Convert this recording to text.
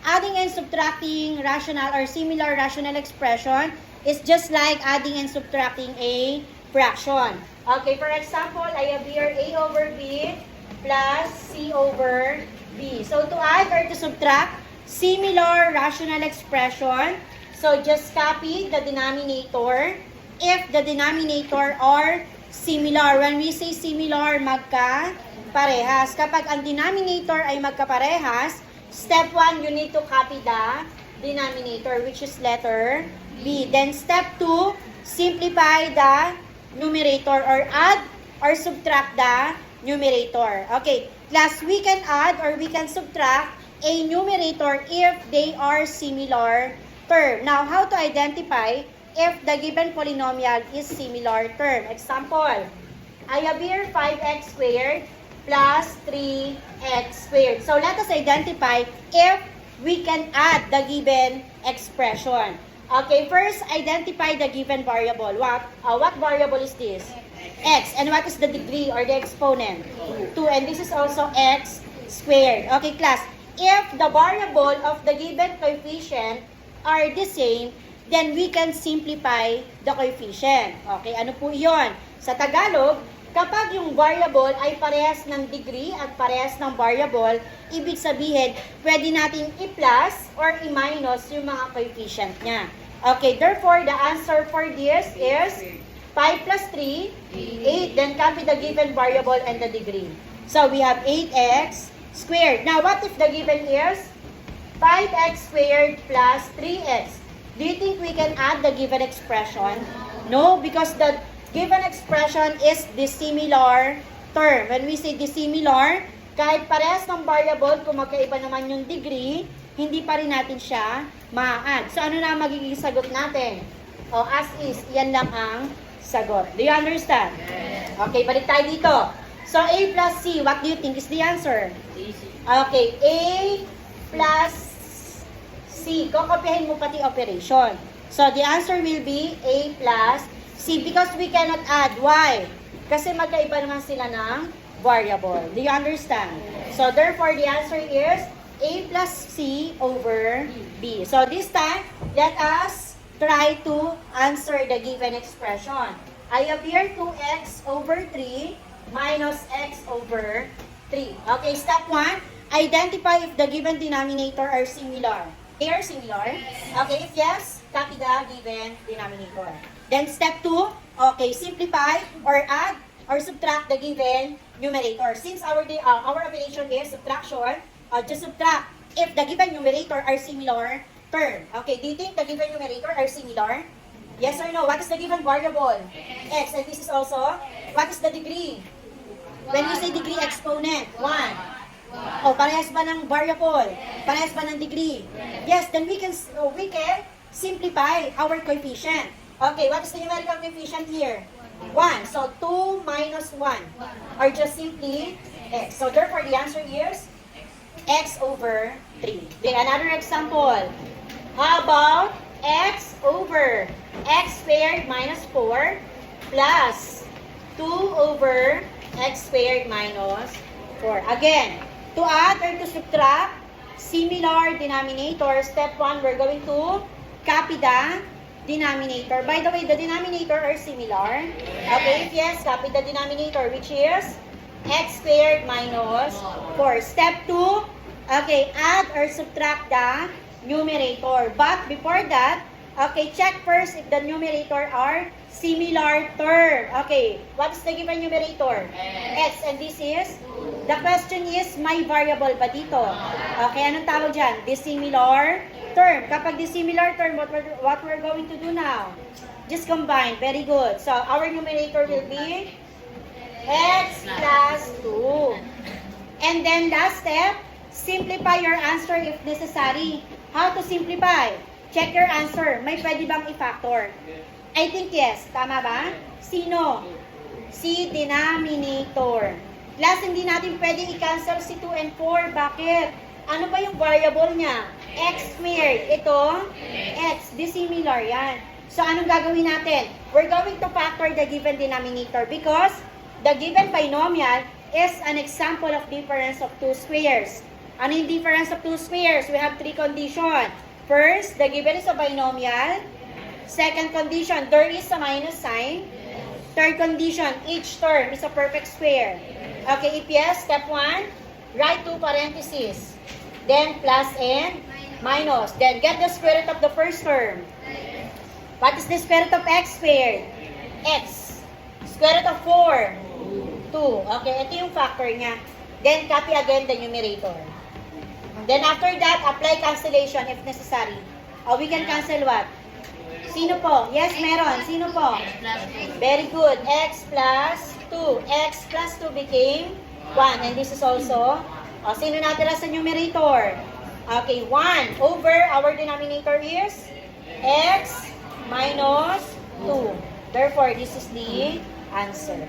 adding and subtracting rational or similar rational expression is just like adding and subtracting a fraction. Okay, for example, I have here A over B plus C over B. So to add or to subtract similar rational expression, so just copy the denominator if the denominator are similar. When we say similar, magkaparehas. Kapag ang denominator ay magkaparehas, step 1, you need to copy the denominator, which is letter B. Then step 2, simplify the numerator or add or subtract the numerator. Okay, class, we can add or we can subtract a numerator if they are similar term. Now, how to identify if the given polynomial is similar term? Example, I have here 5x squared plus 3x squared. So, let us identify if we can add the given expression. Okay, first, identify the given variable. What variable is this? X. And what is the degree or the exponent? 2. And this is also x squared. Okay, class. If the variable of the given coefficient are the same, then we can simplify the coefficient. Okay, ano po yun? Sa Tagalog, kapag yung variable ay parehas ng degree at parehas ng variable, ibig sabihin, pwede natin i-plus or i-minus yung mga coefficient niya. Okay, therefore, the answer for this is 5 plus 3, 8. Then copy the given variable and the degree. So, we have 8x squared. Now, what if the given is 5x squared plus 3x? Do you think we can add the given expression? No, because the given expression is dissimilar term. When we say dissimilar, kahit parehas ng variable, kung magkaiba naman yung degree, hindi pa rin natin siya ma-add. So, ano na magiging sagot natin? O, as is, yan lang ang sagot. Do you understand? Yes. Okay, balik tayo dito. So, A plus C, what do you think is the answer? Okay, A plus C. Kokopyahin mo pati operation. So, the answer will be A plus C because we cannot add. Why? Kasi magkaiba naman sila ng variable. Do you understand? So, therefore, the answer is A plus C over B. So, this time, let us try to answer the given expression. I have here 2x over 3 minus x over 3. Okay, step 1, identify if the given denominator are similar. They are similar? Okay, if yes, copy the given denominator. Then step 2, okay, simplify or add or subtract the given numerator. Since our operation is subtraction, just subtract if the given numerator are similar term. Okay, do you think the given numerator are similar? Yes or no? What is the given variable? X. And this is also, what is the degree? When we say degree exponent, 1. Oh, parehas ba ng variable? Parehas ba ng degree? Yes, then we can simplify our coefficient. Okay, what is the numerical coefficient here? 1. So, 2 minus 1 or just simply x. So, therefore, the answer is x over 3. Then, another example. How about x over x squared minus 4 plus 2 over x squared minus 4. Again, to add or to subtract similar denominator, step 1, we're going to copy the denominator. By the way, the denominator are similar. Okay, if yes, copy the denominator, which is x squared minus 4. Step 2, okay, add or subtract the numerator. But before that, okay, check first if the numerator are similar term. Okay, what is the given numerator? X. And this is? The question is, may variable ba dito? Okay, anong tawag dyan? Dissimilar term. Kapag dissimilar term, what we're going to do now? Just combine. Very good. So, our numerator will be x plus 2. And then last step, simplify your answer if necessary. How to simplify? Check your answer. May pwede bang i-factor? I think yes. Tama ba? Sino? Si denominator. Class, hindi natin pwede i-cancel si 2 and 4. Bakit? Ano ba yung variable niya? X squared. Ito? X. Dissimilar yan. So, anong gagawin natin? We're going to factor the given denominator because the given binomial is an example of difference of two squares. Ano yung difference of two squares? We have three conditions. First, the given is a binomial. Second condition, there is a minus sign. Third condition, each term is a perfect square. Okay, if yes, step 1, write two parentheses. Then plus and minus. Then get the square root of the first term. What is the square root of x squared? X. Square root of 4? 2. Okay, ito yung factor niya. Then copy again the numerator. Then after that, apply cancellation if necessary. We can cancel what? Sino po? Yes, meron. Sino po? Very good. X plus 2. X plus 2 became 1. And this is also, sino natira sa numerator? Okay, 1 over our denominator is x minus 2. Therefore, this is the answer.